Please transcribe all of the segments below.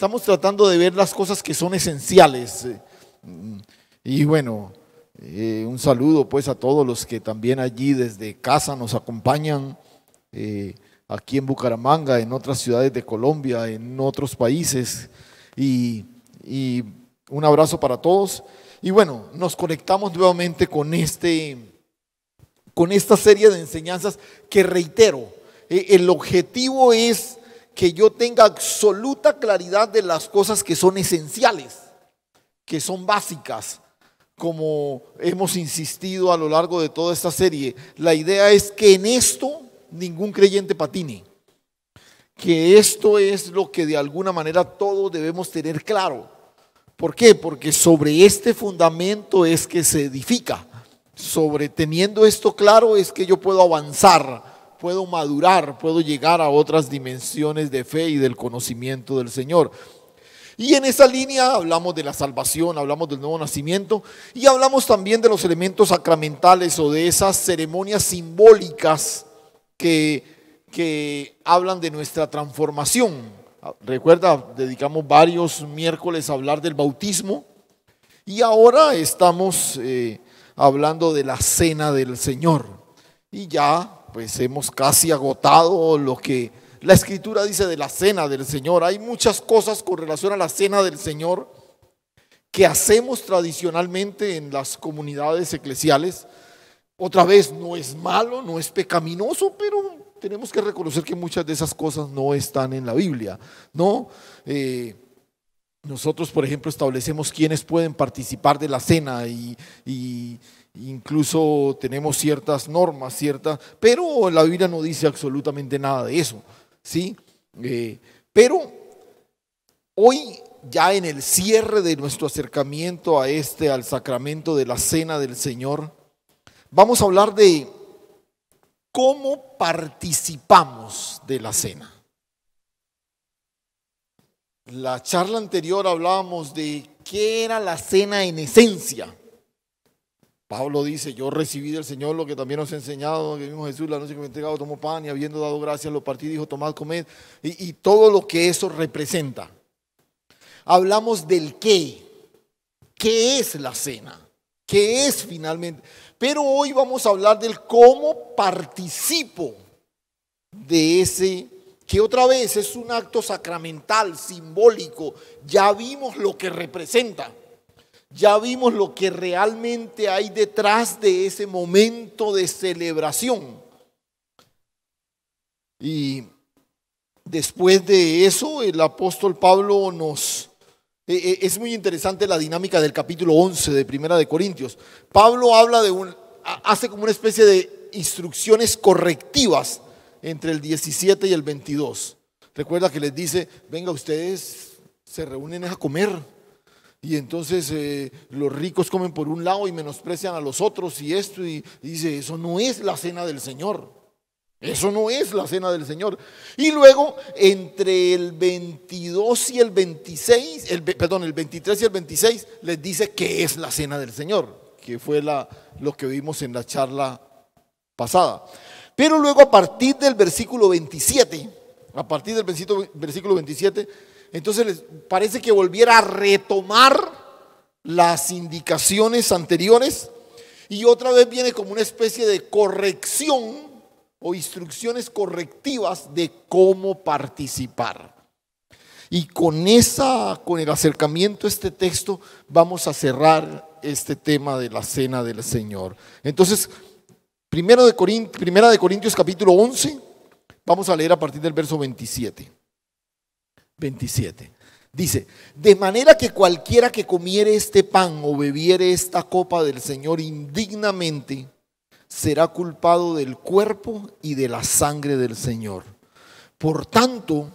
estamos tratando de ver las cosas que son esenciales. Y bueno, un saludo pues a todos los que también allí desde casa nos acompañan, aquí en Bucaramanga, en otras ciudades de Colombia, en otros países. Y un abrazo para todos. Y bueno, nos conectamos nuevamente con esta serie de enseñanzas que, reitero, el objetivo es que yo tenga absoluta claridad de las cosas que son esenciales, que son básicas, como hemos insistido a lo largo de toda esta serie. La idea es que en esto ningún creyente patine, que esto es lo que de alguna manera todos debemos tener claro. ¿Por qué? Porque sobre este fundamento es que se edifica. Sobre teniendo esto claro es que yo puedo avanzar, puedo madurar, puedo llegar a otras dimensiones de fe y del conocimiento del Señor. Y en esa línea hablamos de la salvación, hablamos del nuevo nacimiento y hablamos también de los elementos sacramentales o de esas ceremonias simbólicas que hablan de nuestra transformación. Recuerda, dedicamos varios miércoles a hablar del bautismo y ahora estamos hablando de la cena del Señor. Y ya pues hemos casi agotado lo que la Escritura dice de la cena del Señor. Hay muchas cosas con relación a la cena del Señor que hacemos tradicionalmente en las comunidades eclesiales. Otra vez, no es malo, no es pecaminoso, pero tenemos que reconocer que muchas de esas cosas no están en la Biblia, ¿no? Nosotros, por ejemplo, establecemos quiénes pueden participar de la cena y incluso tenemos ciertas normas, pero la Biblia no dice absolutamente nada de eso, ¿sí? Pero hoy, ya en el cierre de nuestro acercamiento al sacramento de la cena del Señor, vamos a hablar de cómo participamos de la cena. La charla anterior hablábamos de qué era la cena en esencia. Pablo dice: yo recibí del Señor lo que también nos ha enseñado, que mismo Jesús, la noche que me entregado, tomó pan y habiendo dado gracias lo partí y dijo: tomad, comed, y todo lo que eso representa. Hablamos del qué es la cena, qué es finalmente. Pero hoy vamos a hablar del cómo participo de ese, que otra vez es un acto sacramental, simbólico. Ya vimos lo que representa, ya vimos lo que realmente hay detrás de ese momento de celebración. Y después de eso, el apóstol Pablo es muy interesante la dinámica del capítulo 11 de Primera de Corintios. Pablo habla hace como una especie de instrucciones correctivas entre el 17 y el 22. Recuerda que les dice: venga, ustedes se reúnen a comer y entonces los ricos comen por un lado y menosprecian a los otros y esto, y dice: eso no es la cena del Señor. Eso no es la cena del Señor. Y luego entre el 22 y el 26, el 23 y el 26 les dice qué es la cena del Señor, que fue lo que vimos en la charla pasada. Pero luego a partir del versículo 27, entonces les parece que volviera a retomar las indicaciones anteriores y otra vez viene como una especie de corrección o instrucciones correctivas de cómo participar. Y con el acercamiento a este texto vamos a cerrar este tema de la cena del Señor. Entonces, Primera de Corintios capítulo 11, vamos a leer a partir del verso 27. Dice: de manera que cualquiera que comiere este pan o bebiere esta copa del Señor indignamente, será culpado del cuerpo y de la sangre del Señor. Por tanto,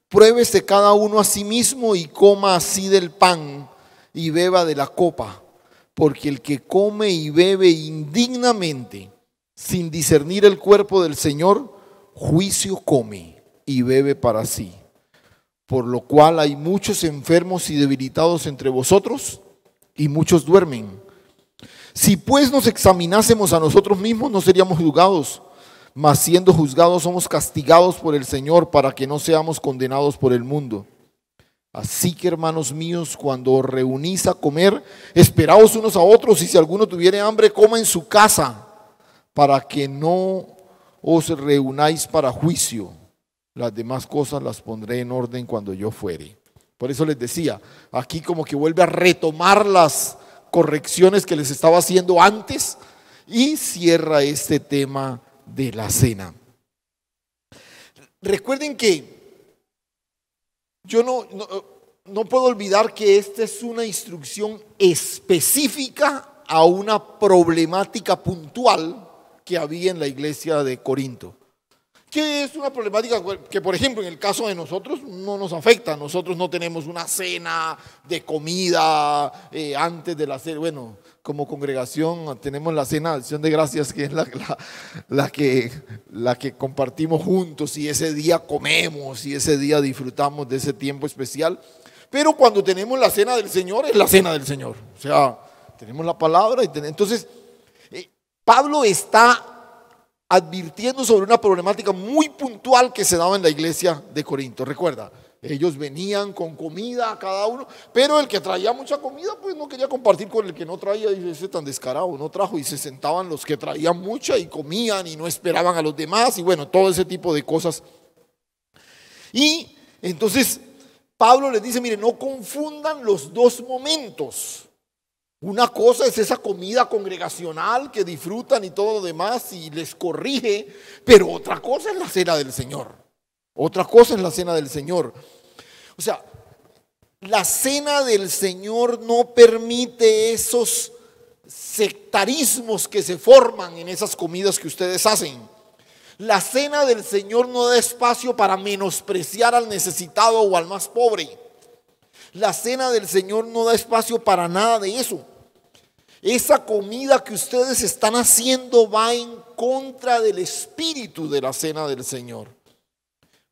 pruébese cada uno a sí mismo y coma así del pan y beba de la copa, porque el que come y bebe indignamente, sin discernir el cuerpo del Señor, juicio come y bebe para sí. Por lo cual hay muchos enfermos y debilitados entre vosotros, y muchos duermen. Si pues nos examinásemos a nosotros mismos, no seríamos juzgados, mas siendo juzgados somos castigados por el Señor, para que no seamos condenados por el mundo. Así que, hermanos míos, cuando os reunís a comer, esperaos unos a otros, y si alguno tuviere hambre, coma en su casa, para que no os reunáis para juicio. Las demás cosas las pondré en orden cuando yo fuere. Por eso les decía, aquí como que vuelve a retomar las correcciones que les estaba haciendo antes y cierra este tema de la cena. Recuerden que yo no puedo olvidar que esta es una instrucción específica a una problemática puntual que había en la iglesia de Corinto. Que es una problemática que, por ejemplo, en el caso de nosotros no nos afecta. Nosotros no tenemos una cena de comida antes de la cena. Bueno, como congregación tenemos la cena de acción de gracias, que es la que compartimos juntos, y ese día comemos y ese día disfrutamos de ese tiempo especial. Pero cuando tenemos la cena del Señor, es la cena del Señor. O sea, tenemos la palabra y entonces Pablo está advirtiendo sobre una problemática muy puntual que se daba en la iglesia de Corinto. Recuerda, ellos venían con comida a cada uno, pero el que traía mucha comida pues no quería compartir con el que no traía, y ese tan descarado no trajo, y se sentaban los que traían mucha y comían y no esperaban a los demás, y bueno, todo ese tipo de cosas. Y entonces Pablo les dice, mire, no confundan los dos momentos. Una cosa es esa comida congregacional que disfrutan y todo lo demás, y les corrige, pero otra cosa es la cena del Señor. Otra cosa es la cena del Señor. O sea, la cena del Señor no permite esos sectarismos que se forman en esas comidas que ustedes hacen. La cena del Señor no da espacio para menospreciar al necesitado o al más pobre. La cena del Señor no da espacio para nada de eso. Esa comida que ustedes están haciendo va en contra del espíritu de la cena del Señor.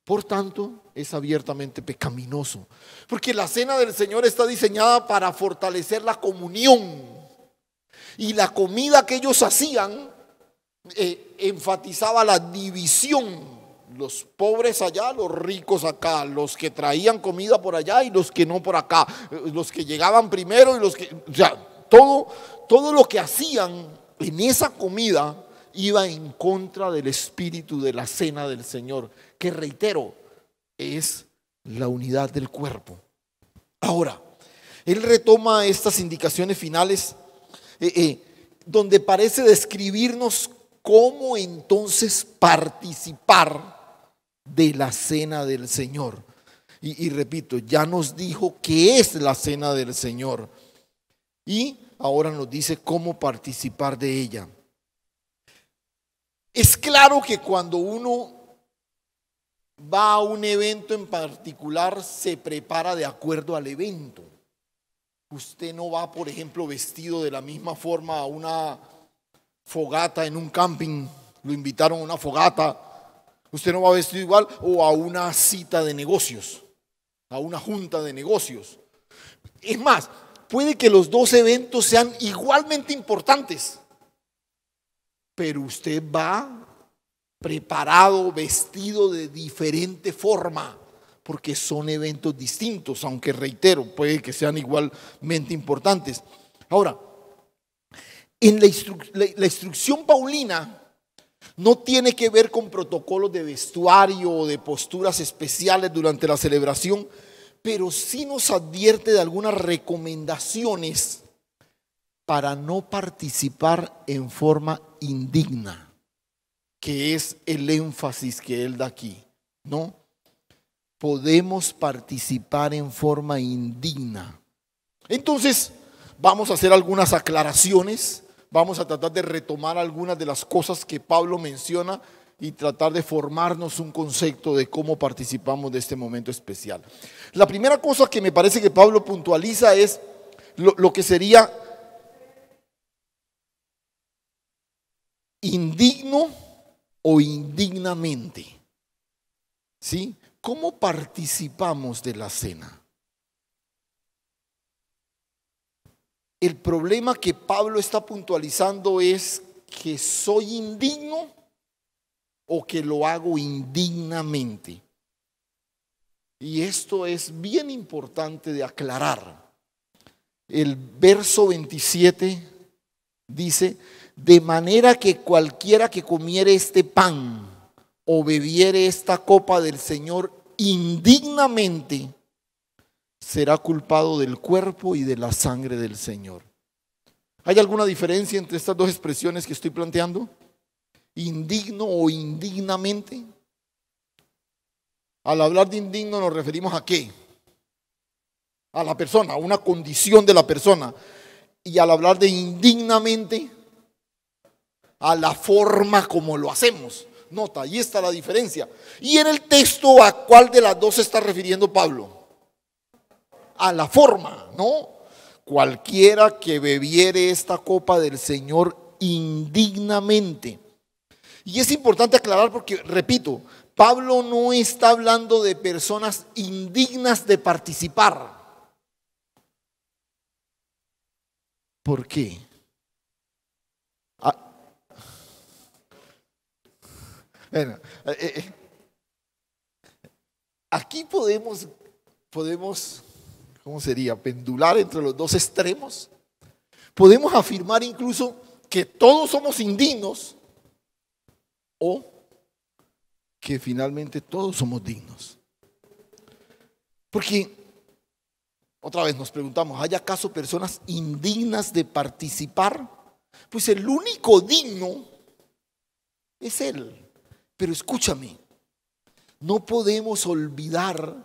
Por tanto, es abiertamente pecaminoso. Porque la cena del Señor está diseñada para fortalecer la comunión. Y la comida que ellos hacían enfatizaba la división. Los pobres allá, los ricos acá, los que traían comida por allá y los que no por acá, los que llegaban primero y los que... O sea, todo lo que hacían en esa comida iba en contra del espíritu de la cena del Señor, que, reitero, es la unidad del cuerpo. Ahora, él retoma estas indicaciones finales donde parece describirnos cómo entonces participar de la cena del Señor. Y repito, ya nos dijo qué es la cena del Señor. Y ahora nos dice cómo participar de ella. Es claro que cuando uno va a un evento en particular, se prepara de acuerdo al evento. Usted no va, por ejemplo, vestido de la misma forma a una fogata en un camping. Lo invitaron a una fogata. Usted no va vestido igual, o a una cita de negocios, a una junta de negocios. Es más, puede que los dos eventos sean igualmente importantes, pero usted va preparado, vestido de diferente forma, porque son eventos distintos, aunque, reitero, puede que sean igualmente importantes. Ahora, en la instrucción paulina no tiene que ver con protocolos de vestuario o de posturas especiales durante la celebración, pero sí nos advierte de algunas recomendaciones para no participar en forma indigna, que es el énfasis que él da aquí, ¿no? Podemos participar en forma indigna. Entonces, vamos a hacer algunas aclaraciones, vamos a tratar de retomar algunas de las cosas que Pablo menciona y tratar de formarnos un concepto de cómo participamos de este momento especial. La primera cosa que me parece que Pablo puntualiza es lo que sería indigno o indignamente. ¿Sí? ¿Cómo participamos de la cena? El problema que Pablo está puntualizando es que soy indigno o que lo hago indignamente. Y esto es bien importante de aclarar. El verso 27 dice: de manera que cualquiera que comiere este pan o bebiere esta copa del Señor indignamente, será culpado del cuerpo y de la sangre del Señor. ¿Hay alguna diferencia entre estas dos expresiones que estoy planteando? Indigno o indignamente. Al hablar de indigno nos referimos ¿a qué? A la persona, a una condición de la persona. Y al hablar de indignamente, a la forma como lo hacemos. Nota, ahí está la diferencia. Y en el texto, ¿a cuál de las dos se está refiriendo Pablo? A la forma, ¿no? Cualquiera que bebiere esta copa del Señor indignamente. Y es importante aclarar porque, repito, Pablo no está hablando de personas indignas de participar. ¿Por qué? Bueno, aquí podemos, ¿cómo sería? Pendular entre los dos extremos. Podemos afirmar incluso que todos somos indignos o que finalmente todos somos dignos. Porque, otra vez nos preguntamos, ¿hay acaso personas indignas de participar? Pues el único digno es Él. Pero escúchame, no podemos olvidar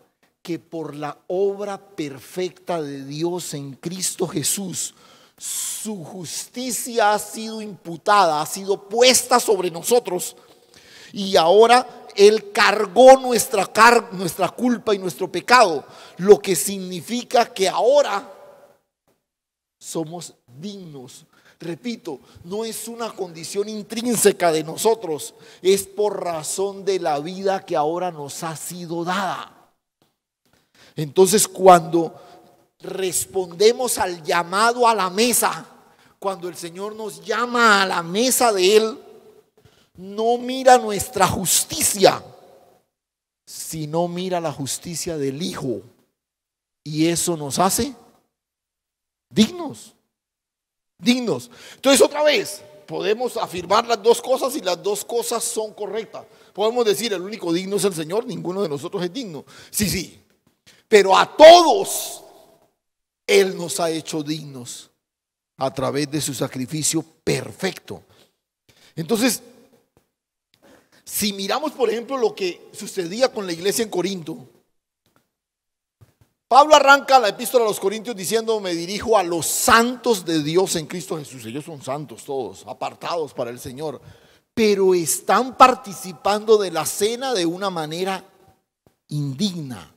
que por la obra perfecta de Dios en Cristo Jesús, su justicia ha sido imputada, ha sido puesta sobre nosotros, y ahora Él cargó nuestra culpa y nuestro pecado, lo que significa que ahora somos dignos. Repito, no es una condición intrínseca de nosotros, es por razón de la vida que ahora nos ha sido dada. Entonces, cuando respondemos al llamado a la mesa, cuando el Señor nos llama a la mesa de Él, no mira nuestra justicia, sino mira la justicia del Hijo. Y eso nos hace dignos. Dignos. Entonces, otra vez, podemos afirmar las dos cosas y las dos cosas son correctas. Podemos decir, el único digno es el Señor, ninguno de nosotros es digno. Sí. Pero a todos Él nos ha hecho dignos a través de su sacrificio perfecto. Entonces, si miramos, por ejemplo, lo que sucedía con la iglesia en Corinto, Pablo arranca la epístola a los Corintios diciendo: me dirijo a los santos de Dios en Cristo Jesús. Ellos son santos todos, apartados para el Señor, pero están participando de la cena de una manera indigna.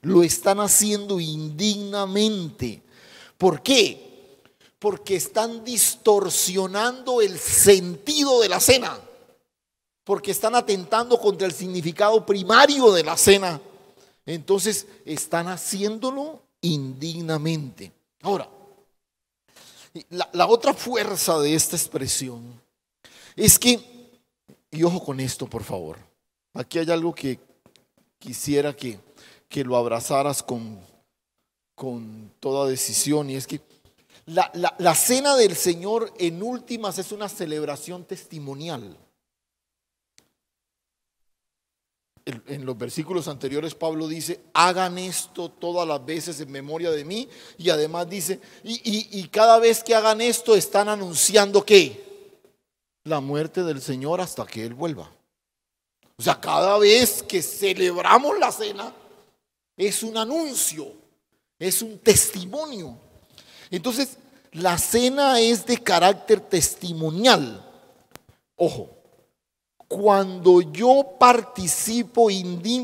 Lo están haciendo indignamente. ¿Por qué? Porque están distorsionando el sentido de la cena, porque están atentando contra el significado primario de la cena. Entonces están haciéndolo indignamente. Ahora, la otra fuerza de esta expresión es que, y ojo con esto por favor, aquí hay algo que quisiera que lo abrazaras con toda decisión, y es que la cena del Señor en últimas es una celebración testimonial. En los versículos anteriores Pablo dice: hagan esto todas las veces en memoria de mí. Y además dice, y cada vez que hagan esto están anunciando ¿qué? La muerte del Señor hasta que Él vuelva. O sea, cada vez que celebramos la cena es un anuncio, es un testimonio. Entonces, la cena es de carácter testimonial. Ojo, cuando yo participo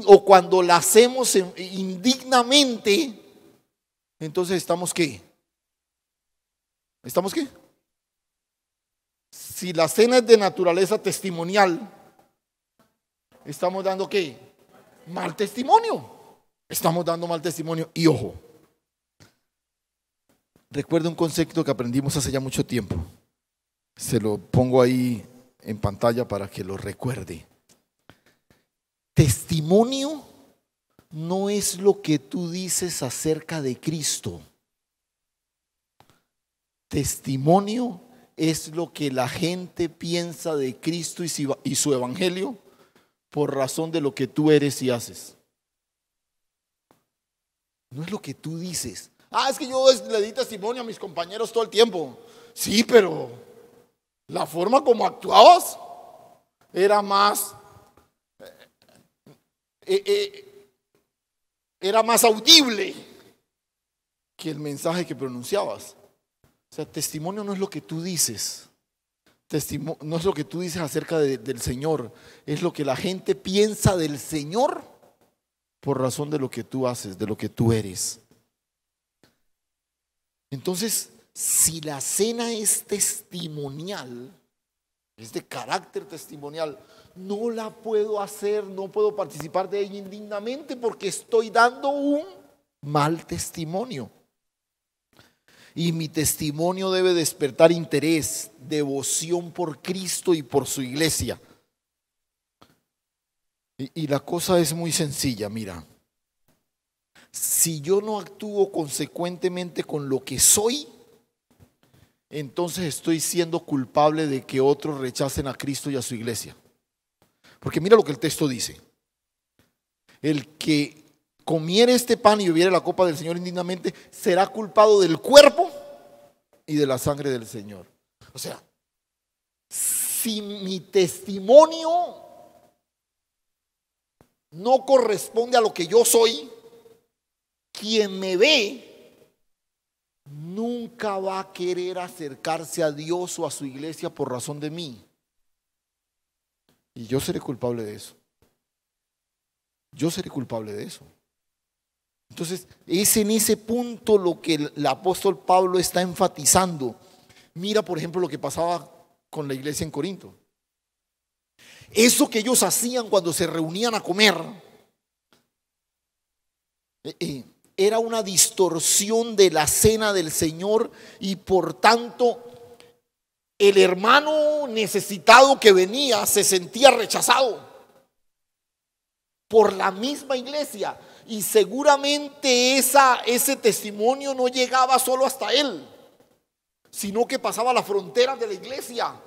o cuando la hacemos indignamente, entonces ¿estamos qué? ¿Estamos qué? Si la cena es de naturaleza testimonial, ¿estamos dando qué? Mal testimonio. Estamos dando mal testimonio. Y ojo, recuerda un concepto que aprendimos hace ya mucho tiempo. Se lo pongo ahí en pantalla para que lo recuerde. Testimonio no es lo que tú dices acerca de Cristo. Testimonio es lo que la gente piensa de Cristo y su evangelio por razón de lo que tú eres y haces. No es lo que tú dices. Es que yo le di testimonio a mis compañeros todo el tiempo. Sí, pero la forma como actuabas era más audible que el mensaje que pronunciabas. O sea, testimonio no es lo que tú dices. No es lo que tú dices acerca del Señor. Es lo que la gente piensa del Señor por razón de lo que tú haces, de lo que tú eres. Entonces, si la cena es testimonial, es de carácter testimonial, no la puedo hacer, no puedo participar de ella indignamente porque estoy dando un mal testimonio. Y mi testimonio debe despertar interés, devoción por Cristo y por su iglesia. Y la cosa es muy sencilla, mira. Si yo no actúo consecuentemente con lo que soy, entonces estoy siendo culpable de que otros rechacen a Cristo y a su iglesia. Porque mira lo que el texto dice. El que comiere este pan y bebiere la copa del Señor indignamente será culpado del cuerpo y de la sangre del Señor. O sea, si mi testimonio no corresponde a lo que yo soy, quien me ve nunca va a querer acercarse a Dios o a su iglesia por razón de mí. Y yo seré culpable de eso. Yo seré culpable de eso. Entonces, es en ese punto lo que el apóstol Pablo está enfatizando. Mira, por ejemplo, lo que pasaba con la iglesia en Corinto. Eso que ellos hacían cuando se reunían a comer era una distorsión de la cena del Señor y por tanto el hermano necesitado que venía se sentía rechazado por la misma iglesia y seguramente ese testimonio no llegaba solo hasta él, sino que pasaba a las fronteras de la iglesia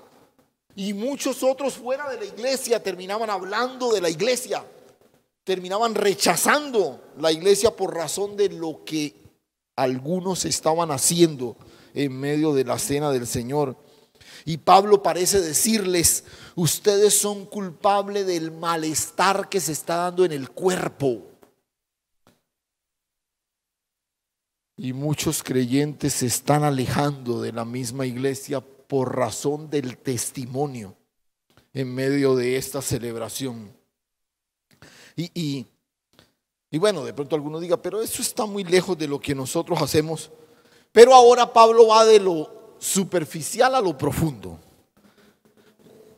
y muchos otros fuera de la iglesia terminaban hablando de la iglesia. Terminaban rechazando la iglesia por razón de lo que algunos estaban haciendo en medio de la cena del Señor. Y Pablo parece decirles, ustedes son culpables del malestar que se está dando en el cuerpo. Y muchos creyentes se están alejando de la misma iglesia por razón del testimonio en medio de esta celebración. Y bueno, de pronto alguno diga, pero eso está muy lejos de lo que nosotros hacemos. Pero ahora Pablo va de lo superficial a lo profundo.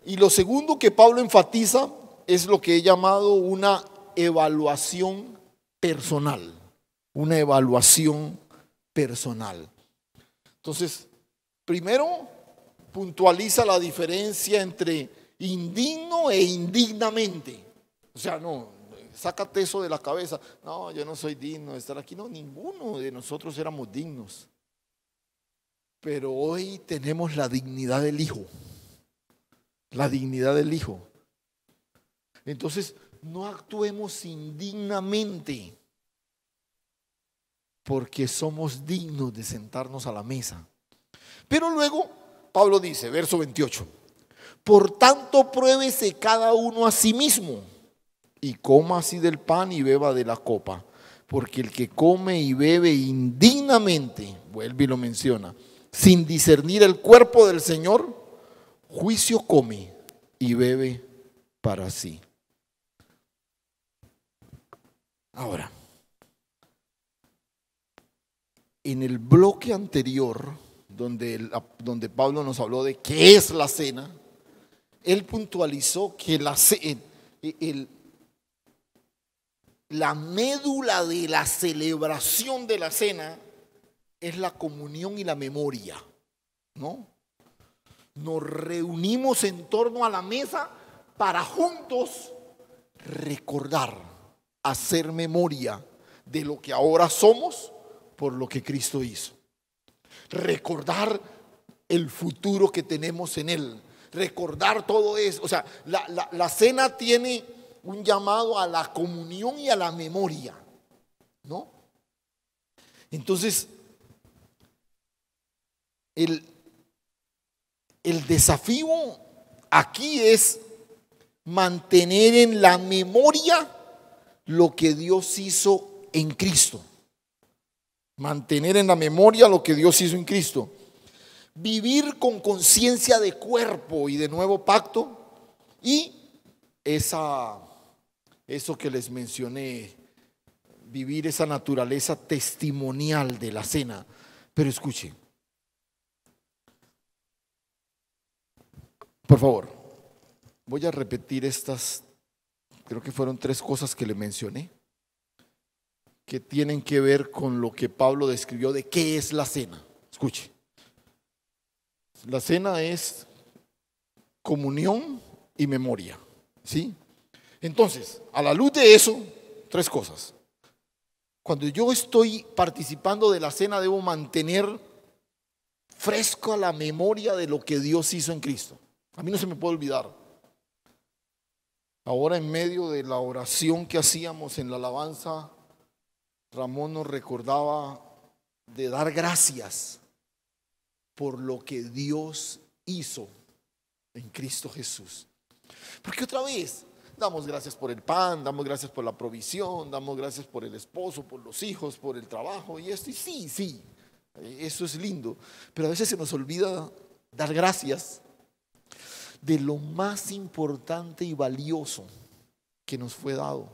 Y lo segundo que Pablo enfatiza es lo que he llamado una evaluación personal. Una evaluación personal. Entonces, primero puntualiza la diferencia entre indigno e indignamente. O sea, no, sácate eso de la cabeza. No, yo no soy digno de estar aquí. No, ninguno de nosotros éramos dignos. Pero hoy tenemos la dignidad del Hijo. La dignidad del Hijo. Entonces, no actuemos indignamente porque somos dignos de sentarnos a la mesa. Pero luego, Pablo dice, verso 28, por tanto, pruébese cada uno a sí mismo y coma así del pan y beba de la copa, porque el que come y bebe indignamente, vuelve y lo menciona, sin discernir el cuerpo del Señor, juicio come y bebe para sí. Ahora, en el bloque anterior, donde Pablo nos habló de qué es la cena, él puntualizó que la médula de la celebración de la cena es la comunión y la memoria, ¿no? Nos reunimos en torno a la mesa para juntos recordar hacer memoria de lo que ahora somos por lo que Cristo hizo. Recordar el futuro que tenemos en Él. Recordar todo eso. O sea, la cena tiene un llamado a la comunión y a la memoria, ¿no? Entonces, el desafío aquí es mantener en la memoria lo que Dios hizo en Cristo. Mantener en la memoria lo que Dios hizo en Cristo. Vivir con conciencia de cuerpo y de nuevo pacto. Y eso que les mencioné, vivir esa naturaleza testimonial de la cena. Pero escuche, por favor, voy a repetir estas, creo que fueron 3 cosas que le mencioné, que tienen que ver con lo que Pablo describió de qué es la cena. Escuche, la cena es comunión y memoria, ¿sí? Entonces, a la luz de eso, 3 cosas. Cuando yo estoy participando de la cena, debo mantener fresco a la memoria de lo que Dios hizo en Cristo. A mí no se me puede olvidar. Ahora, en medio de la oración que hacíamos en la alabanza, Ramón nos recordaba de dar gracias por lo que Dios hizo en Cristo Jesús. Porque otra vez, damos gracias por el pan, damos gracias por la provisión, damos gracias por el esposo, por los hijos, por el trabajo y esto. Y sí, eso es lindo. Pero a veces se nos olvida dar gracias de lo más importante y valioso que nos fue dado.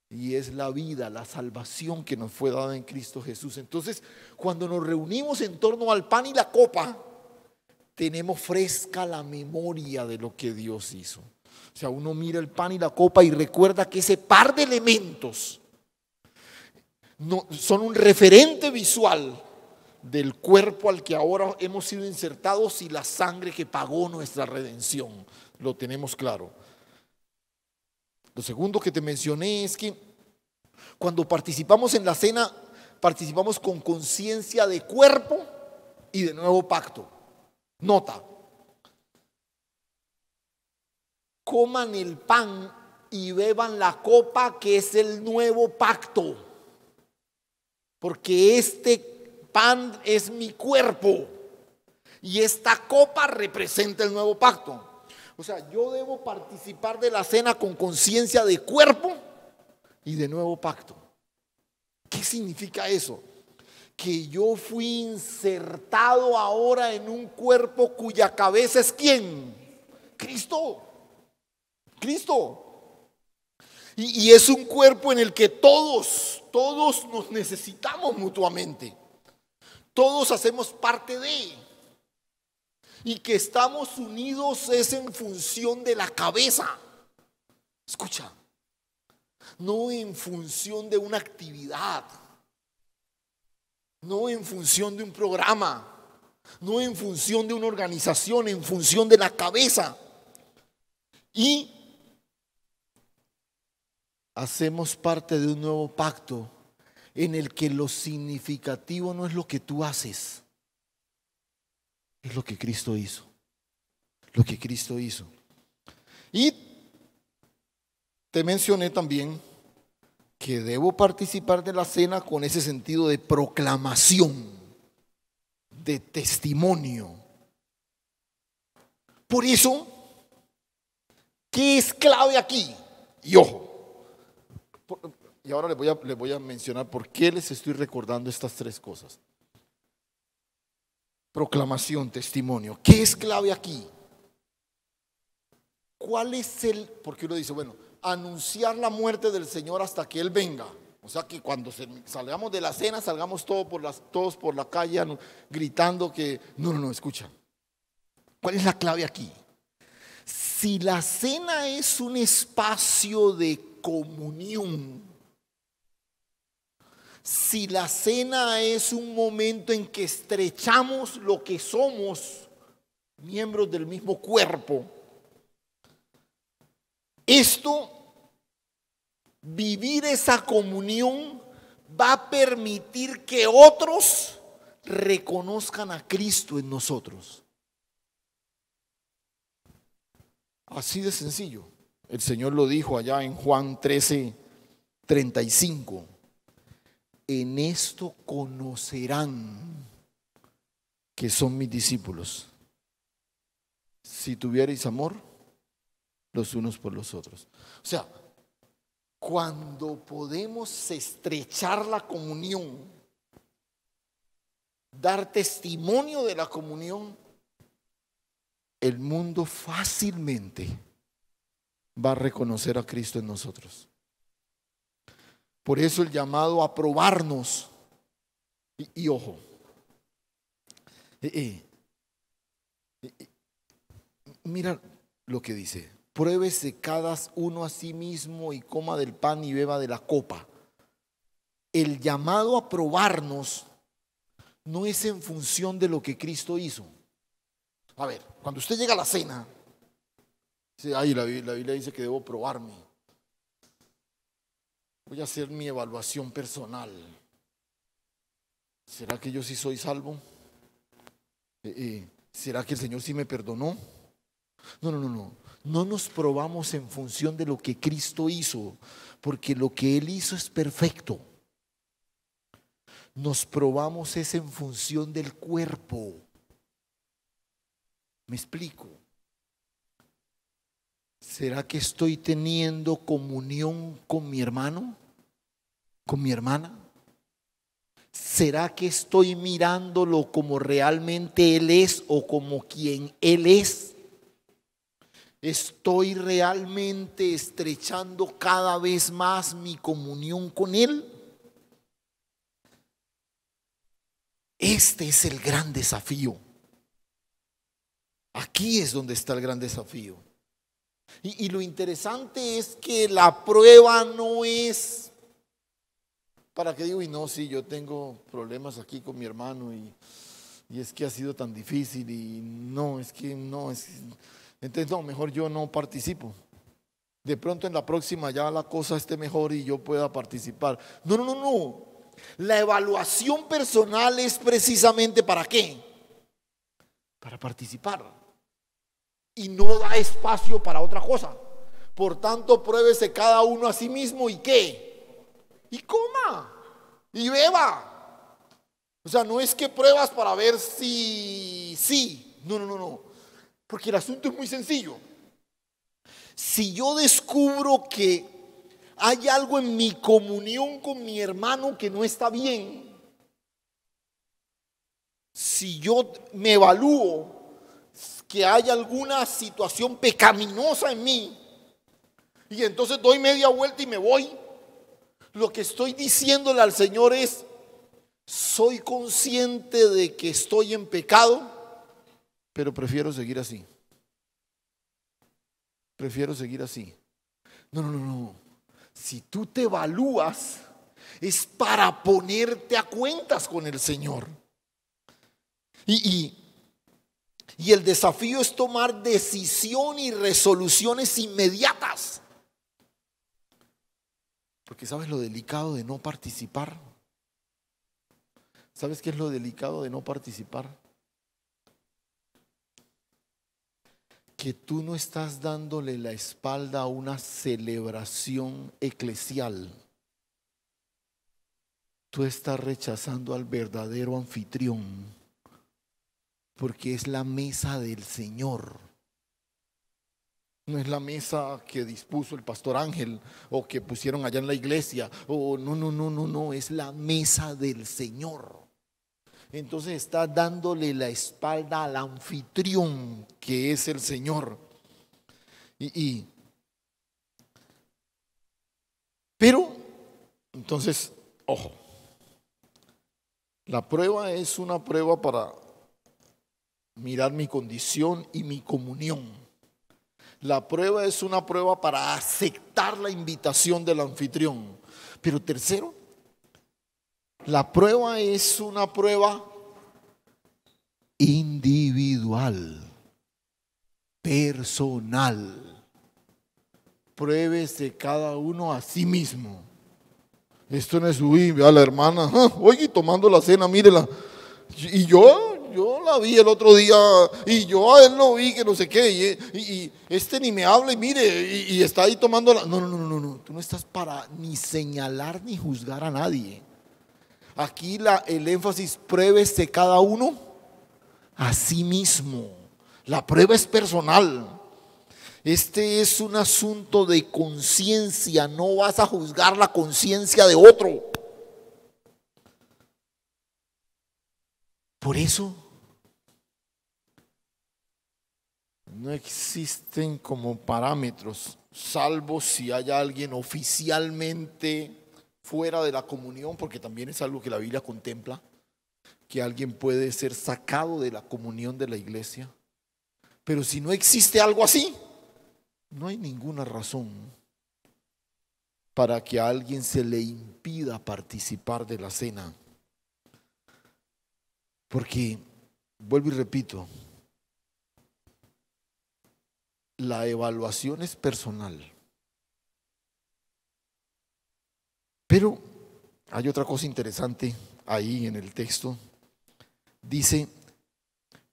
Y es la vida, la salvación que nos fue dada en Cristo Jesús. Entonces, cuando nos reunimos en torno al pan y la copa, tenemos fresca la memoria de lo que Dios hizo. O sea, uno mira el pan y la copa y recuerda que ese par de elementos son un referente visual del cuerpo al que ahora hemos sido insertados y la sangre que pagó nuestra redención. Lo tenemos claro. Lo segundo que te mencioné es que cuando participamos en la cena, participamos con conciencia de cuerpo y de nuevo pacto. Nota, coman el pan y beban la copa que es el nuevo pacto, porque este pan es mi cuerpo y esta copa representa el nuevo pacto. O sea, yo debo participar de la cena con conciencia de cuerpo y de nuevo pacto. ¿Qué significa eso? Que yo fui insertado ahora en un cuerpo cuya cabeza es ¿quién? Cristo. Y es un cuerpo en el que todos nos necesitamos mutuamente. Todos hacemos parte de. Y que estamos unidos es en función de la cabeza. Escucha, no en función de una actividad, no en función de un programa, no en función de una organización, en función de la cabeza. Y hacemos parte de un nuevo pacto en el que lo significativo no es lo que tú haces. Es lo que Cristo hizo. Lo que Cristo hizo. Y te mencioné también que debo participar de la cena con ese sentido de proclamación, de testimonio. Por eso, ¿qué es clave aquí? Y ojo, y ahora les voy a mencionar por qué les estoy recordando estas 3 cosas. Proclamación, testimonio. ¿Qué es clave aquí? ¿Cuál es porque uno dice, bueno, anunciar la muerte del Señor hasta que Él venga? O sea que cuando salgamos de la cena, salgamos todos por la calle gritando que... No, escucha. ¿Cuál es la clave aquí? Si la cena es un espacio de comunión, si la cena es un momento en que estrechamos lo que somos, miembros del mismo cuerpo, esto vivir esa comunión va a permitir que otros reconozcan a Cristo en nosotros. Así de sencillo. El Señor lo dijo allá en Juan 13:35. En esto conocerán que son mis discípulos, si tuvierais amor los unos por los otros. O sea, cuando podemos estrechar la comunión, dar testimonio de la comunión, el mundo fácilmente va a reconocer a Cristo en nosotros. Por eso el llamado a probarnos. Y ojo, mira lo que dice: pruébese cada uno a sí mismo y coma del pan y beba de la copa. El llamado a probarnos no es en función de lo que Cristo hizo. A ver, cuando usted llega a la cena, dice, ay, la Biblia dice que debo probarme. Voy a hacer mi evaluación personal. ¿Será que yo sí soy salvo? ¿Será que el Señor sí me perdonó? No. No nos probamos en función de lo que Cristo hizo, porque lo que Él hizo es perfecto. Nos probamos es en función del cuerpo. ¿Me explico? ¿Será que estoy teniendo comunión con mi hermano? ¿Con mi hermana? ¿Será que estoy mirándolo como realmente Él es o como quien Él es? ¿Estoy realmente estrechando cada vez más mi comunión con Él? Este es el gran desafío. Aquí es donde está el gran desafío. Y lo interesante es que la prueba no es para que digo, y no, sí, yo tengo problemas aquí con mi hermano y es que ha sido tan difícil y no, es que no, entonces no, mejor yo no participo. De pronto en la próxima ya la cosa esté mejor y yo pueda participar. No. La evaluación personal es precisamente ¿para qué? Para participar. Y no da espacio para otra cosa. Por tanto, pruébese cada uno a sí mismo y ¿qué? Y coma y beba. O sea, no es que pruebas para ver si sí. No. Porque el asunto es muy sencillo. Si yo descubro que hay algo en mi comunión con mi hermano que no está bien, si yo me evalúo que hay alguna situación pecaminosa en mí y entonces doy media vuelta y me voy, lo que estoy diciéndole al Señor es: soy consciente de que estoy en pecado, pero prefiero seguir así. Prefiero seguir así. No. Si tú te evalúas, es para ponerte a cuentas con el Señor. Y el desafío es tomar decisión y resoluciones inmediatas. Porque ¿sabes lo delicado de no participar? ¿Sabes qué es lo delicado de no participar? Que tú no estás dándole la espalda a una celebración eclesial. Tú estás rechazando al verdadero anfitrión, porque es la mesa del Señor. No es la mesa que dispuso el pastor Ángel o que pusieron allá en la iglesia. No, es la mesa del Señor. Entonces está dándole la espalda al anfitrión, que es el Señor. Pero, entonces, ojo, la prueba es una prueba para mirar mi condición y mi comunión. La prueba es una prueba para aceptar la invitación del anfitrión. Pero tercero, la prueba es una prueba individual, personal. pruébese cada uno a sí mismo. Esto no es, uy, vea la hermana, oye, tomando la cena, mírela. Y yo la vi el otro día, y yo a él lo vi, que no sé qué, y este ni me habla, y mire, y está ahí tomando la... No, no, no, no, no, tú no estás para ni señalar ni juzgar a nadie. Aquí el énfasis, pruébese cada uno a sí mismo. La prueba es personal. Este es un asunto de conciencia, no vas a juzgar la conciencia de otro. Por eso no existen como parámetros, salvo si hay alguien oficialmente fuera de la comunión, porque también es algo que la Biblia contempla, que alguien puede ser sacado de la comunión de la iglesia. Pero si no existe algo así, no hay ninguna razón para que a alguien se le impida participar de la cena. Porque, vuelvo y repito, la evaluación es personal. Pero hay otra cosa interesante ahí en el texto. Dice,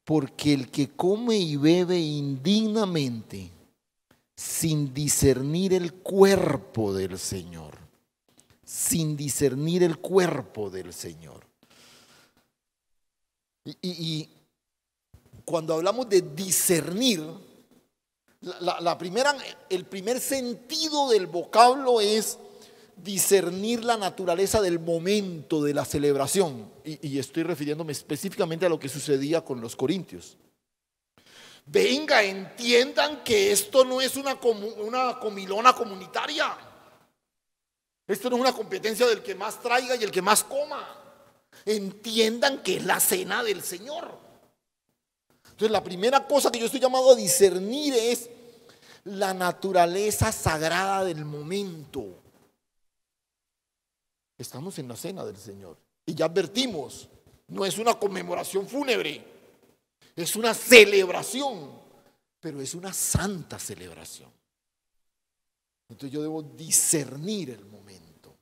porque el que come y bebe indignamente, sin discernir el cuerpo del Señor, sin discernir el cuerpo del Señor. Y cuando hablamos de discernir, el primer sentido del vocablo es discernir la naturaleza del momento de la celebración. Y estoy refiriéndome específicamente a lo que sucedía con los corintios. Venga, entiendan que esto no es una comilona comunitaria. Esto no es una competencia del que más traiga y el que más coma. Entiendan que es la cena del Señor. Entonces la primera cosa que yo estoy llamado a discernir es la naturaleza sagrada del momento. Estamos en la cena del Señor y ya advertimos, no es una conmemoración fúnebre, es una celebración, pero es una santa celebración. Entonces yo debo discernir el momento,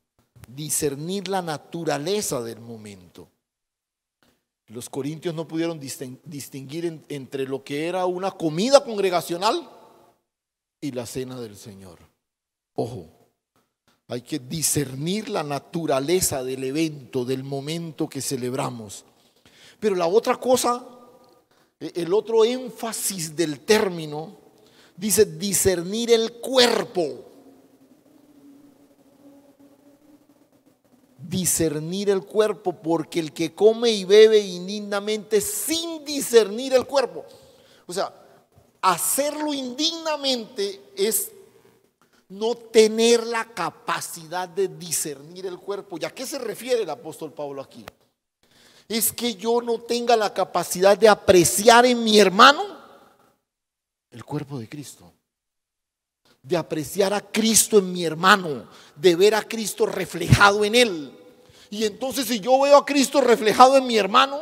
discernir la naturaleza del momento. Los corintios no pudieron distinguir entre lo que era una comida congregacional y la cena del Señor. Ojo, hay que discernir la naturaleza del evento, del momento que celebramos. Pero la otra cosa, el otro énfasis del término, dice discernir el cuerpo. Discernir el cuerpo, porque el que come y bebe indignamente sin discernir el cuerpo. O sea, hacerlo indignamente es no tener la capacidad de discernir el cuerpo. ¿Y a qué se refiere el apóstol Pablo aquí? Es que yo no tenga la capacidad de apreciar en mi hermano el cuerpo de Cristo, de apreciar a Cristo en mi hermano, de ver a Cristo reflejado en él. Y entonces si yo veo a Cristo reflejado en mi hermano,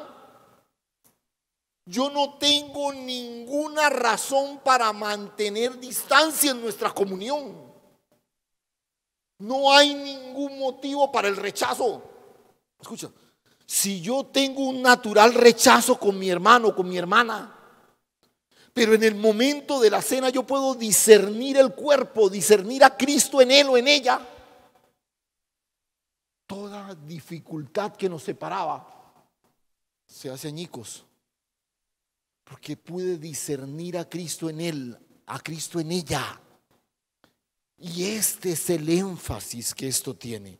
yo no tengo ninguna razón para mantener distancia en nuestra comunión. No hay ningún motivo para el rechazo. Escucha, si yo tengo un natural rechazo con mi hermano, con mi hermana, pero en el momento de la cena yo puedo discernir el cuerpo, discernir a Cristo en él o en ella, toda dificultad que nos separaba se hace añicos, porque pude discernir a Cristo en él, a Cristo en ella. Y este es el énfasis que esto tiene.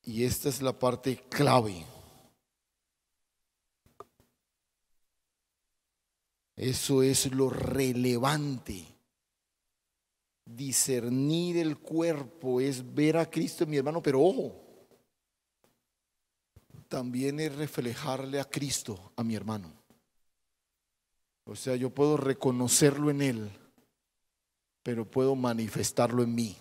Y esta es la parte clave. Eso es lo relevante. Discernir el cuerpo es ver a Cristo en mi hermano, pero ojo, también es reflejarle a Cristo a mi hermano. O sea, yo puedo reconocerlo en él, pero puedo manifestarlo en mí.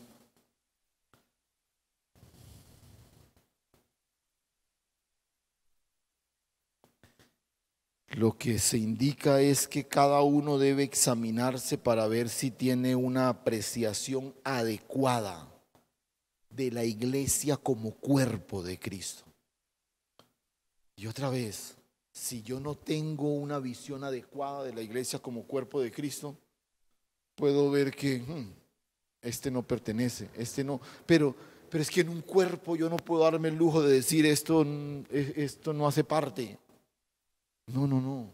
lo que se indica es que cada uno debe examinarse para ver si tiene una apreciación adecuada de la iglesia como cuerpo de Cristo. Y otra vez, si yo no tengo una visión adecuada de la iglesia como cuerpo de Cristo, puedo ver que este no pertenece, este no, pero es que en un cuerpo yo no puedo darme el lujo de decir esto no hace parte. No.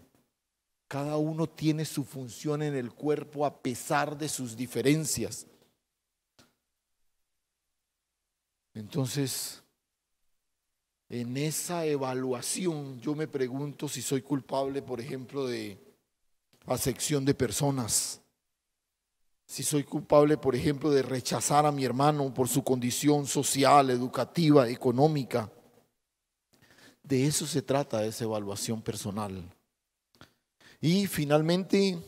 Cada uno tiene su función en el cuerpo a pesar de sus diferencias. Entonces, en esa evaluación yo me pregunto si soy culpable, por ejemplo, de acepción de personas. Si soy culpable, por ejemplo, de rechazar a mi hermano por su condición social, educativa, económica. De eso se trata esa evaluación personal. Y finalmente,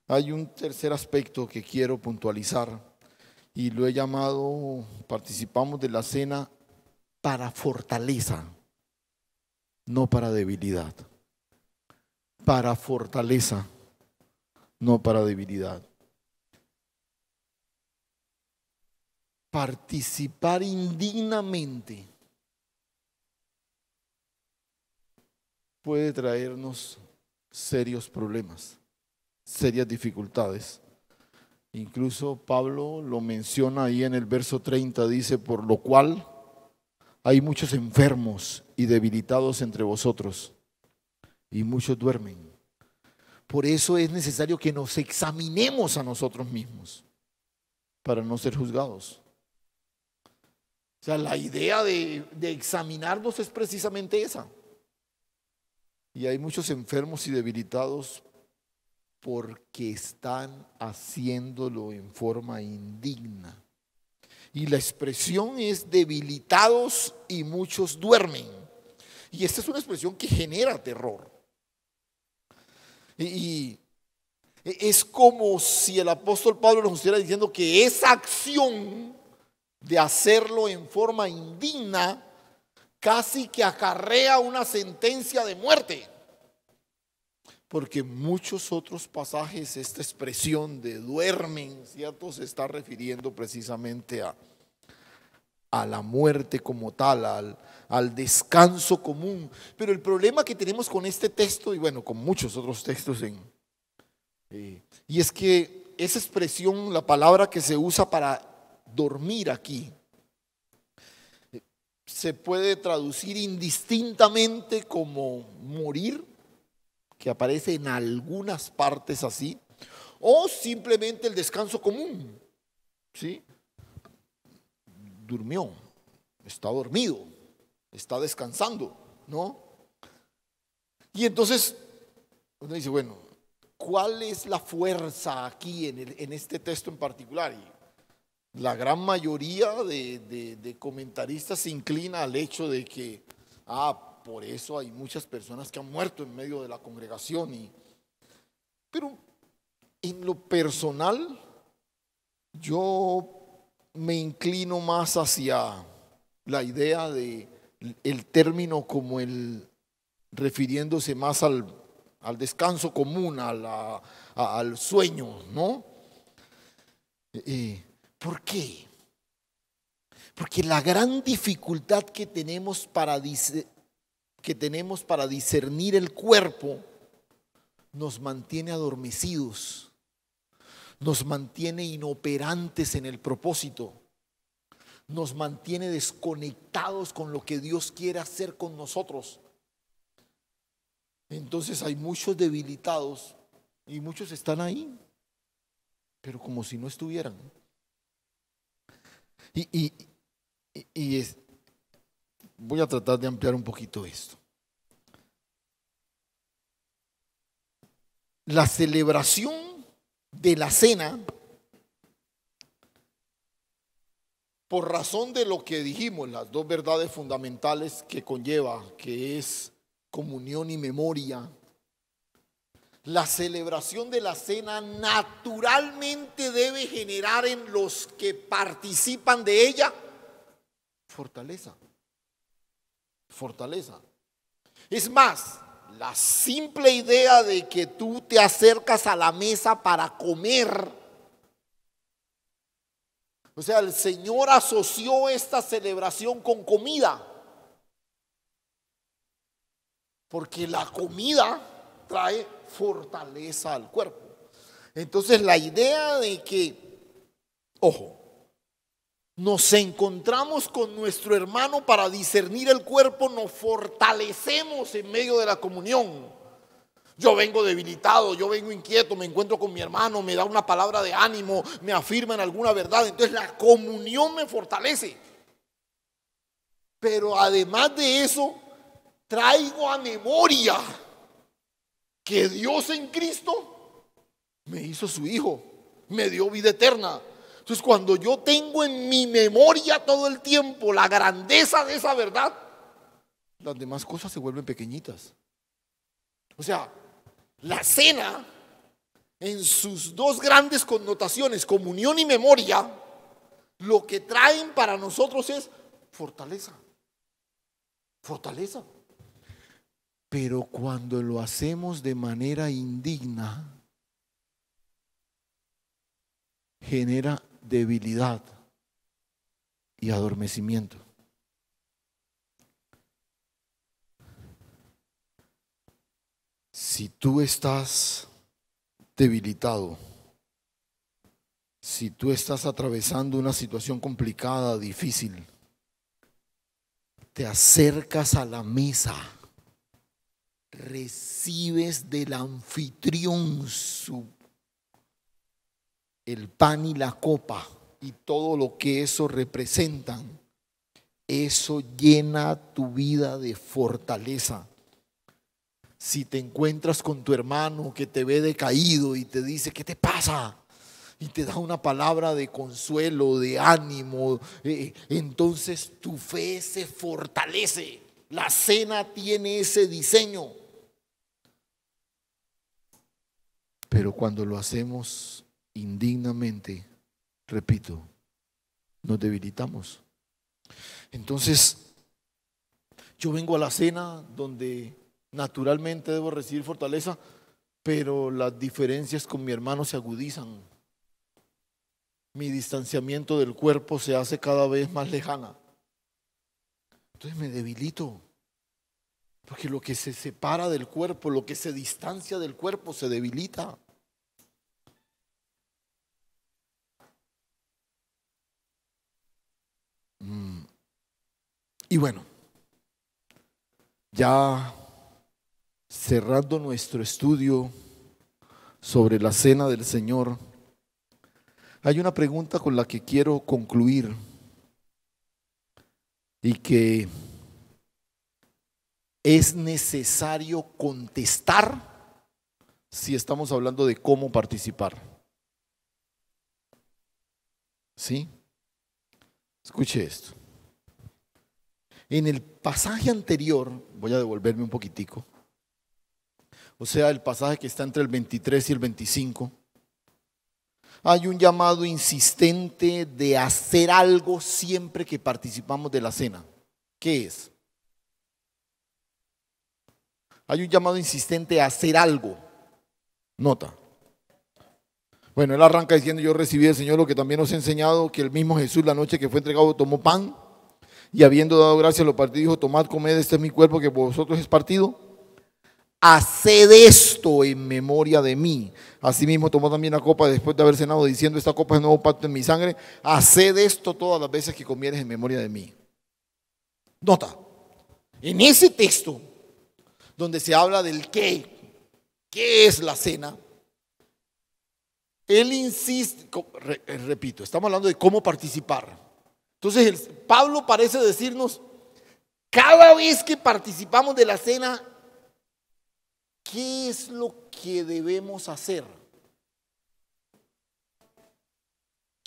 hay un tercer aspecto que quiero puntualizar y lo he llamado: participamos de la cena para fortaleza, no para debilidad. Para fortaleza, no para debilidad. Participar indignamente puede traernos serios problemas, serias dificultades. Incluso Pablo lo menciona ahí en el verso 30, dice: por lo cual hay muchos enfermos y debilitados entre vosotros, y muchos duermen. Por eso es necesario que nos examinemos a nosotros mismos para no ser juzgados. O sea, la idea de examinarnos es precisamente esa. Y hay muchos enfermos y debilitados porque están haciéndolo en forma indigna. Y la expresión es debilitados y muchos duermen. Y esta es una expresión que genera terror. Y es como si el apóstol Pablo nos estuviera diciendo que esa acción de hacerlo en forma indigna casi que acarrea una sentencia de muerte. Porque en muchos otros pasajes esta expresión de duermen, ¿cierto?, se está refiriendo precisamente a la muerte como tal, al descanso común. Pero el problema que tenemos con este texto, y bueno, con muchos otros textos, y es que esa expresión, la palabra que se usa para dormir aquí, se puede traducir indistintamente como morir, que aparece en algunas partes así, o simplemente el descanso común, ¿sí? Durmió, está dormido, está descansando, ¿no? Y entonces uno dice, bueno, ¿cuál es la fuerza aquí en este texto en particular? Y la gran mayoría de comentaristas se inclina al hecho de que, por eso hay muchas personas que han muerto en medio de la congregación. Pero en lo personal, yo me inclino más hacia la idea de el término como refiriéndose más al descanso común, al sueño, ¿no? ¿Por qué? Porque la gran dificultad que tenemos para discernir el cuerpo nos mantiene adormecidos, nos mantiene inoperantes en el propósito, nos mantiene desconectados con lo que Dios quiere hacer con nosotros. Entonces hay muchos debilitados y muchos están ahí, pero como si no estuvieran. Voy a tratar de ampliar un poquito esto. La celebración de la cena, por razón de lo que dijimos, las dos verdades fundamentales que conlleva, que es comunión y memoria, la celebración de la cena naturalmente debe generar en los que participan de ella fortaleza. Es más, la simple idea de que tú te acercas a la mesa para comer. O sea, el Señor asoció esta celebración con comida. Porque la comida trae fortaleza al cuerpo. Entonces la idea de que, ojo, nos encontramos con nuestro hermano para discernir el cuerpo, nos fortalecemos en medio de la comunión. Yo vengo debilitado, yo vengo inquieto, me encuentro con mi hermano, me da una palabra de ánimo, me afirma en alguna verdad. Entonces la comunión me fortalece. Pero además de eso, traigo a memoria que Dios en Cristo me hizo su hijo, me dio vida eterna. Entonces cuando yo tengo en mi memoria todo el tiempo la grandeza de esa verdad, las demás cosas se vuelven pequeñitas. O sea, la cena en sus dos grandes connotaciones, comunión y memoria, lo que traen para nosotros es fortaleza. Fortaleza. Pero cuando lo hacemos de manera indigna, genera debilidad y adormecimiento. Si tú estás debilitado, si tú estás atravesando una situación complicada, difícil, te acercas a la mesa, recibes del anfitrión el pan y la copa y todo lo que eso representan, eso llena tu vida de fortaleza. Si te encuentras con tu hermano que te ve decaído y te dice, ¿qué te pasa? Y te da una palabra de consuelo, de ánimo, entonces tu fe se fortalece. La cena tiene ese diseño. Pero cuando lo hacemos indignamente, repito, nos debilitamos. Entonces, yo vengo a la cena donde naturalmente debo recibir fortaleza, pero las diferencias con mi hermano se agudizan. Mi distanciamiento del cuerpo se hace cada vez más lejana. Entonces me debilito. Porque lo que se separa del cuerpo, lo que se distancia del cuerpo, se debilita. Y bueno, ya cerrando nuestro estudio sobre la cena del Señor, hay una pregunta con la que quiero concluir y que es necesario contestar si estamos hablando de cómo participar. ¿Sí? Escuche esto. En el pasaje anterior, voy a devolverme un poquitico, o sea, el pasaje que está entre el 23 y el 25, hay un llamado insistente de hacer algo siempre que participamos de la cena. ¿Qué es? Hay un llamado insistente a hacer algo. Nota. Bueno, él arranca diciendo, yo recibí del Señor lo que también nos ha enseñado, que el mismo Jesús la noche que fue entregado tomó pan y habiendo dado gracias lo partió y dijo, tomad, comed, este es mi cuerpo que por vosotros es partido. Haced esto en memoria de mí. Asimismo tomó también la copa después de haber cenado diciendo, esta copa es el nuevo pacto en mi sangre. Haced esto todas las veces que comieres en memoria de mí. Nota, en ese texto donde se habla del qué es la cena, él insiste, repito, estamos hablando de cómo participar. Entonces Pablo parece decirnos, cada vez que participamos de la cena, ¿qué es lo que debemos hacer?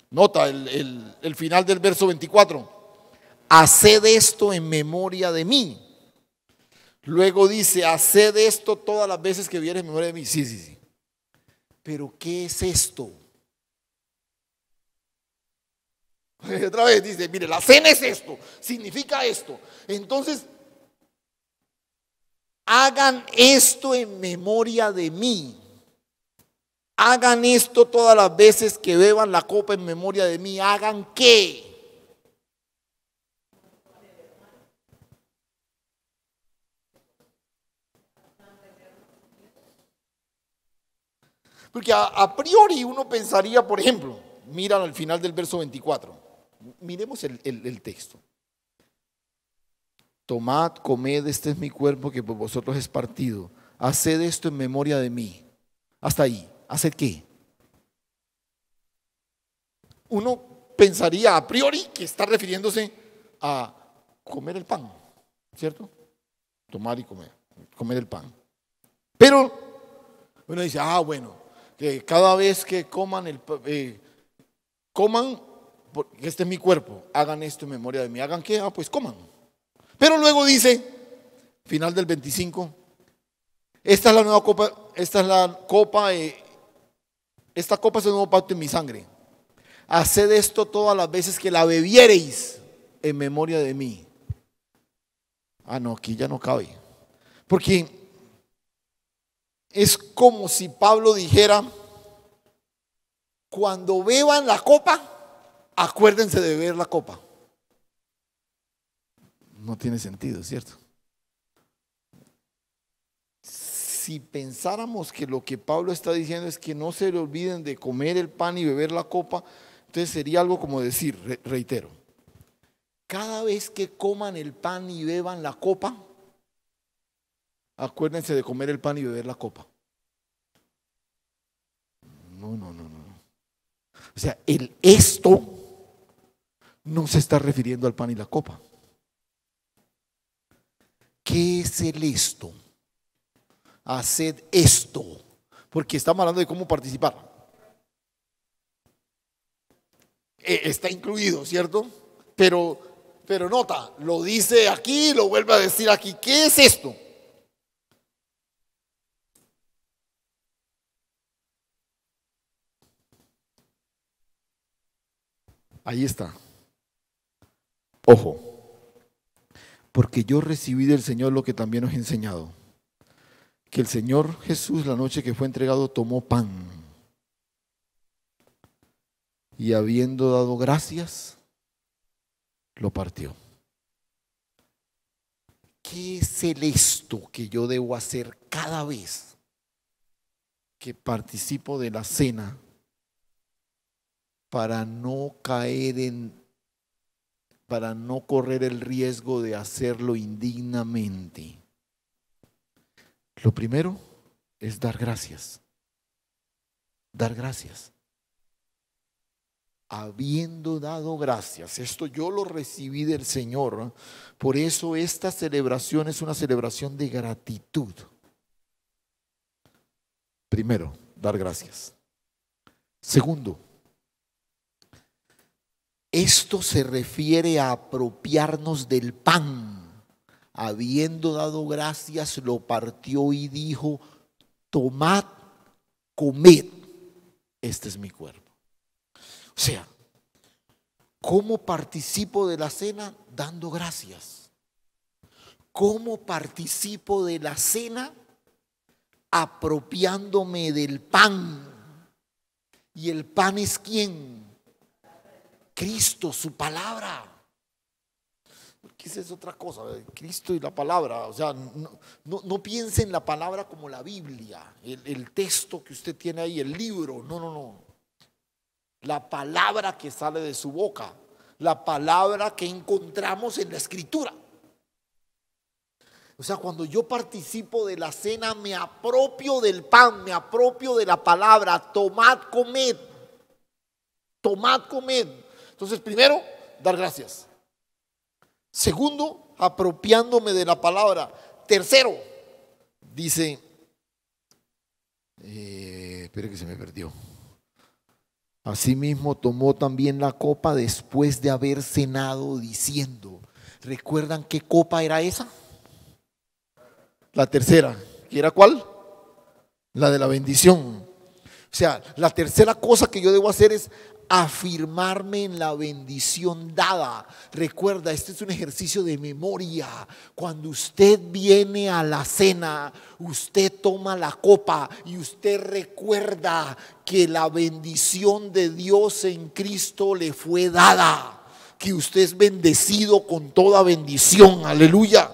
Nota el final del verso 24. Haced esto en memoria de mí. Luego dice, haced esto todas las veces que vieres en memoria de mí. Sí. Pero ¿qué es esto? Otra vez dice, mire, la cena es esto, significa esto. Entonces, hagan esto en memoria de mí. Hagan esto todas las veces que beban la copa en memoria de mí. ¿Hagan qué? Porque a priori uno pensaría, por ejemplo, mira al final del verso 24. Miremos el texto. Tomad, comed, este es mi cuerpo que por vosotros es partido. Haced esto en memoria de mí. Hasta ahí. ¿Haced qué? Uno pensaría a priori que está refiriéndose a comer el pan, ¿cierto? Tomar y comer el pan. Pero uno dice, bueno, que cada vez que coman coman, porque este es mi cuerpo, hagan esto en memoria de mí. ¿Hagan qué? Pues coman. Pero luego dice, final del 25, esta es la nueva copa, esta copa es el nuevo pacto en mi sangre. Haced esto todas las veces que la bebiereis en memoria de mí. No, aquí ya no cabe. Porque es como si Pablo dijera, cuando beban la copa, acuérdense de beber la copa. No tiene sentido, ¿cierto? Si pensáramos que lo que Pablo está diciendo es que no se le olviden de comer el pan y beber la copa, entonces sería algo como decir, reitero, cada vez que coman el pan y beban la copa, acuérdense de comer el pan y beber la copa. No. O sea, el esto no se está refiriendo al pan y la copa. ¿Qué es el esto? Haced esto, porque estamos hablando de cómo participar. Está incluido, ¿cierto? Pero nota, lo dice aquí, lo vuelve a decir aquí. ¿Qué es esto? Ahí está. Ojo, porque yo recibí del Señor lo que también os he enseñado, que el Señor Jesús la noche que fue entregado tomó pan y habiendo dado gracias, lo partió. ¿Qué es el esto que yo debo hacer cada vez que participo de la cena para no correr el riesgo de hacerlo indignamente? Lo primero es dar gracias. Dar gracias. Habiendo dado gracias, esto yo lo recibí del Señor. Por eso esta celebración es una celebración de gratitud. Primero, dar gracias. Segundo, esto se refiere a apropiarnos del pan. Habiendo dado gracias, lo partió y dijo, tomad, comed, este es mi cuerpo. O sea, ¿cómo participo de la cena? Dando gracias. ¿Cómo participo de la cena? Apropiándome del pan. ¿Y el pan es quién? Cristo, su palabra. Porque esa es otra cosa, Cristo y la palabra. O sea, no piense en la palabra como la Biblia, el texto que usted tiene ahí, el libro. No. La palabra que sale de su boca, la palabra que encontramos en la Escritura. O sea, cuando yo participo de la cena, me apropio del pan, me apropio de la palabra. Tomad, comed. Tomad, comed. Entonces, primero, dar gracias. Segundo, apropiándome de la palabra. Tercero, dice, espere que se me perdió. Asimismo tomó también la copa después de haber cenado, diciendo, ¿recuerdan qué copa era esa? La tercera, ¿y era cuál? La de la bendición. O sea, la tercera cosa que yo debo hacer es afirmarme en la bendición dada. Recuerda, este es un ejercicio de memoria. Cuando usted viene a la cena, usted toma la copa y usted recuerda que la bendición de Dios en Cristo le fue dada, que usted es bendecido con toda bendición. Aleluya.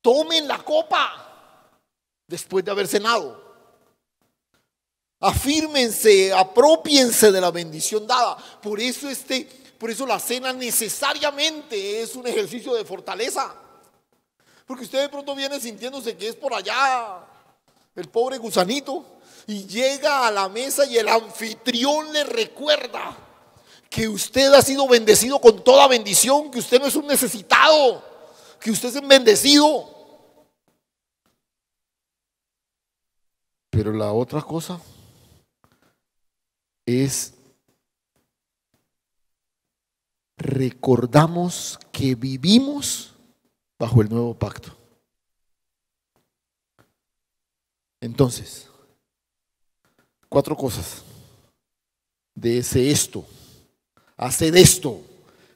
Tomen la copa después de haber cenado. Afírmense, apropiense de la bendición dada. Por eso la cena necesariamente es un ejercicio de fortaleza. Porque usted de pronto viene sintiéndose que es por allá el pobre gusanito y llega a la mesa y el anfitrión le recuerda que usted ha sido bendecido con toda bendición, que usted no es un necesitado, que usted es un bendecido. Pero la otra cosa es, recordamos que vivimos bajo el nuevo pacto. Entonces, 4 cosas de esto. Haced esto.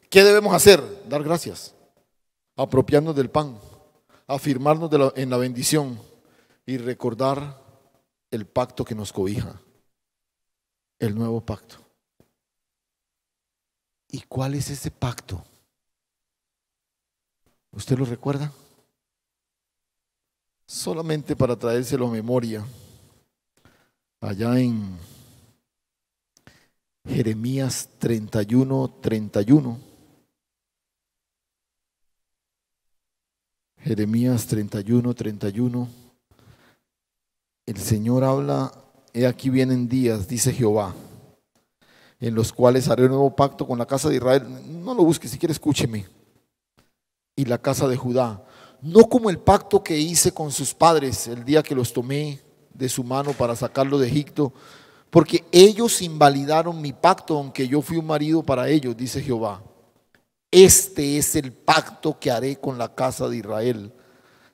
¿Qué debemos hacer? Dar gracias, apropiarnos del pan, afirmarnos en la bendición y recordar el pacto que nos cobija, el nuevo pacto. ¿Y cuál es ese pacto? ¿Usted lo recuerda? Solamente para traérselo a memoria, allá en Jeremías 31:31. Jeremías 31:31. El Señor habla: he aquí vienen días, dice Jehová, en los cuales haré un nuevo pacto con la casa de Israel. No lo busque, si quiere escúcheme. Y la casa de Judá, no como el pacto que hice con sus padres el día que los tomé de su mano para sacarlo de Egipto, porque ellos invalidaron mi pacto, aunque yo fui un marido para ellos, dice Jehová. Este es el pacto que haré con la casa de Israel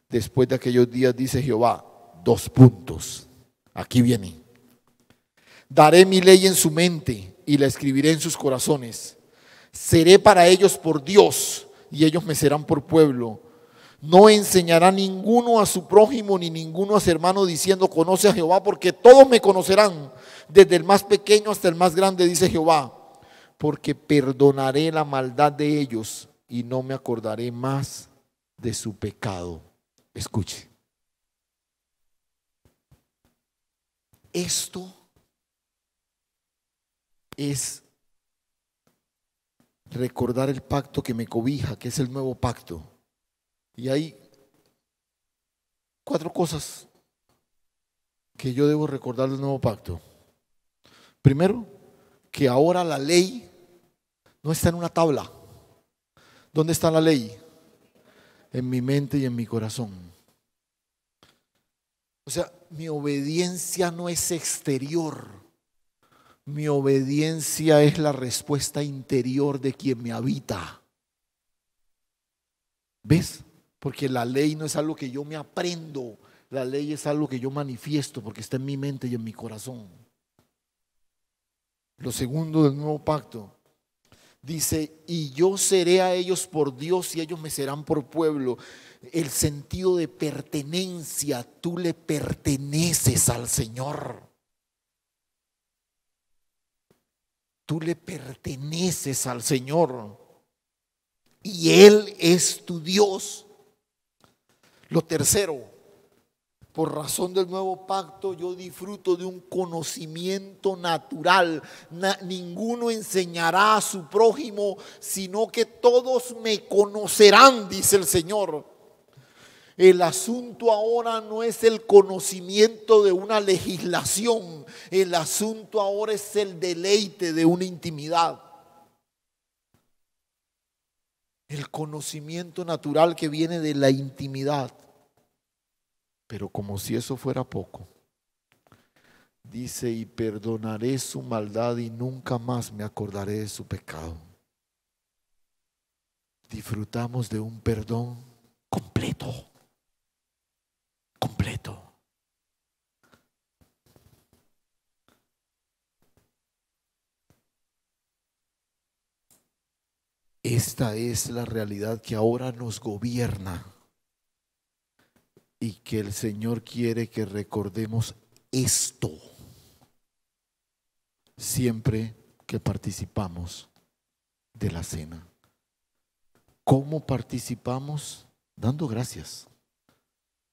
después de aquellos días, dice Jehová. 2 puntos. Aquí viene. Daré mi ley en su mente y la escribiré en sus corazones. Seré para ellos por Dios y ellos me serán por pueblo. No enseñará ninguno a su prójimo ni ninguno a su hermano diciendo: conoce a Jehová, porque todos me conocerán, desde el más pequeño hasta el más grande, dice Jehová. Porque perdonaré la maldad de ellos y no me acordaré más de su pecado. Escuche. Esto es recordar el pacto que me cobija, que es el nuevo pacto. Y hay 4 cosas que yo debo recordar del nuevo pacto. Primero, que ahora la ley no está en una tabla. ¿Dónde está la ley? En mi mente y en mi corazón. O sea, mi obediencia no es exterior. Mi obediencia es la respuesta interior de quien me habita. ¿Ves? Porque la ley no es algo que yo me aprendo. La ley es algo que yo manifiesto porque está en mi mente y en mi corazón. Lo segundo del nuevo pacto dice: y yo seré a ellos por Dios y ellos me serán por pueblo. El sentido de pertenencia. Tú le perteneces al Señor. Tú le perteneces al Señor y Él es tu Dios. Lo tercero, por razón del nuevo pacto, yo disfruto de un conocimiento natural. Ninguno enseñará a su prójimo, sino que todos me conocerán, dice el Señor. El asunto ahora no es el conocimiento de una legislación. El asunto ahora es el deleite de una intimidad. El conocimiento natural que viene de la intimidad. Pero como si eso fuera poco, dice: y perdonaré su maldad y nunca más me acordaré de su pecado. Disfrutamos de un perdón completo. Completo. esta es la realidad que ahora nos gobierna y que el Señor quiere que recordemos esto siempre que participamos de la cena. ¿Cómo participamos? Dando gracias,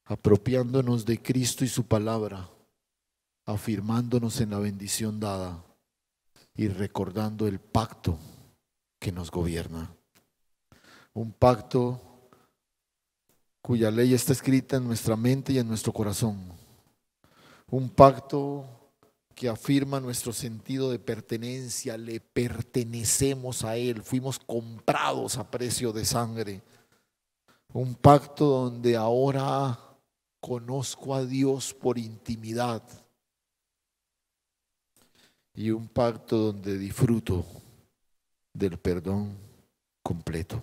apropiándonos de Cristo y su palabra, afirmándonos en la bendición dada y recordando el pacto que nos gobierna. Un pacto cuya ley está escrita en nuestra mente y en nuestro corazón. Un pacto que afirma nuestro sentido de pertenencia. Le pertenecemos a Él, fuimos comprados a precio de sangre. Un pacto donde ahora conozco a Dios por intimidad. Y un pacto donde disfruto del perdón completo.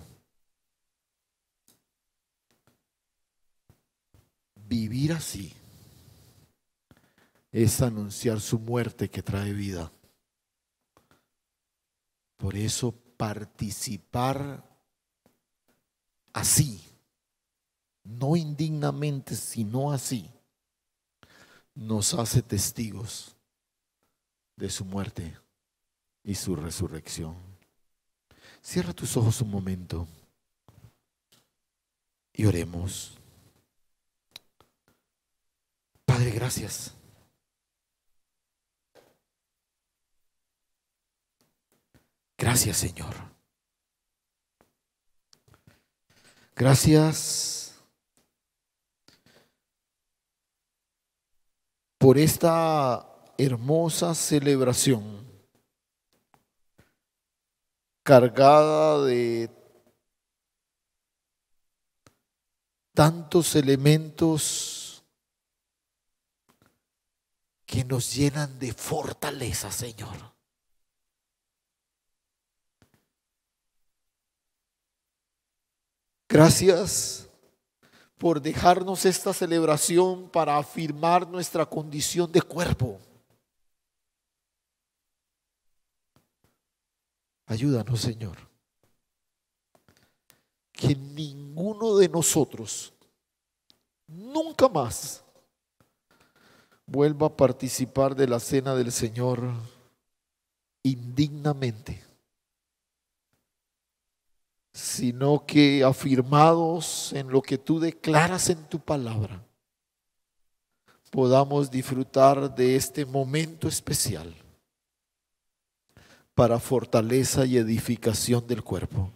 Vivir así es anunciar su muerte que trae vida. Por eso participar así, no indignamente, sino así, nos hace testigos de su muerte y su resurrección. Cierra tus ojos un momento y oremos. Padre, gracias. Gracias, Señor. Gracias por esta hermosa celebración cargada de tantos elementos que nos llenan de fortaleza, Señor. Gracias por dejarnos esta celebración para afirmar nuestra condición de cuerpo. Ayúdanos, Señor, que ninguno de nosotros nunca más vuelva a participar de la cena del Señor indignamente, sino que afirmados en lo que tú declaras en tu palabra, podamos disfrutar de este momento especial para fortaleza y edificación del cuerpo.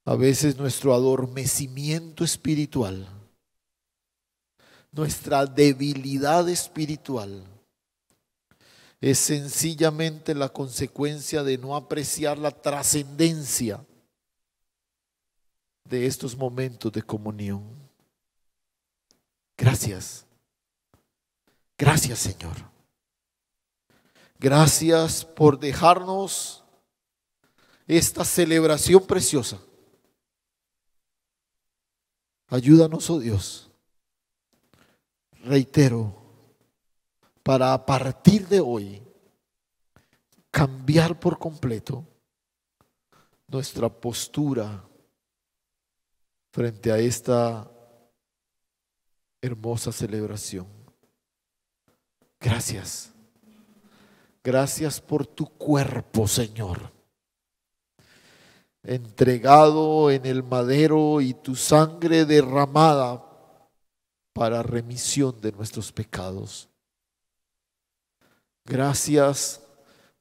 A veces nuestro adormecimiento espiritual, nuestra debilidad espiritual, es sencillamente la consecuencia de no apreciar la trascendencia de estos momentos de comunión. Gracias. Gracias, Señor. Gracias por dejarnos esta celebración preciosa. Ayúdanos, oh Dios. Reitero, para a partir de hoy cambiar por completo nuestra postura frente a esta hermosa celebración. Gracias. Gracias por tu cuerpo, Señor, entregado en el madero y tu sangre derramada para remisión de nuestros pecados. Gracias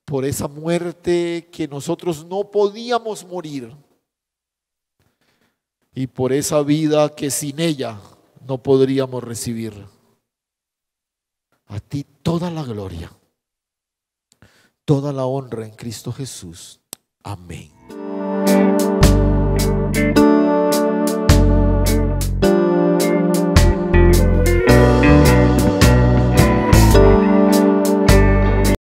por esa muerte que nosotros no podíamos morir y por esa vida que sin ella no podríamos recibir. A ti toda la gloria, toda la honra en Cristo Jesús. Amén.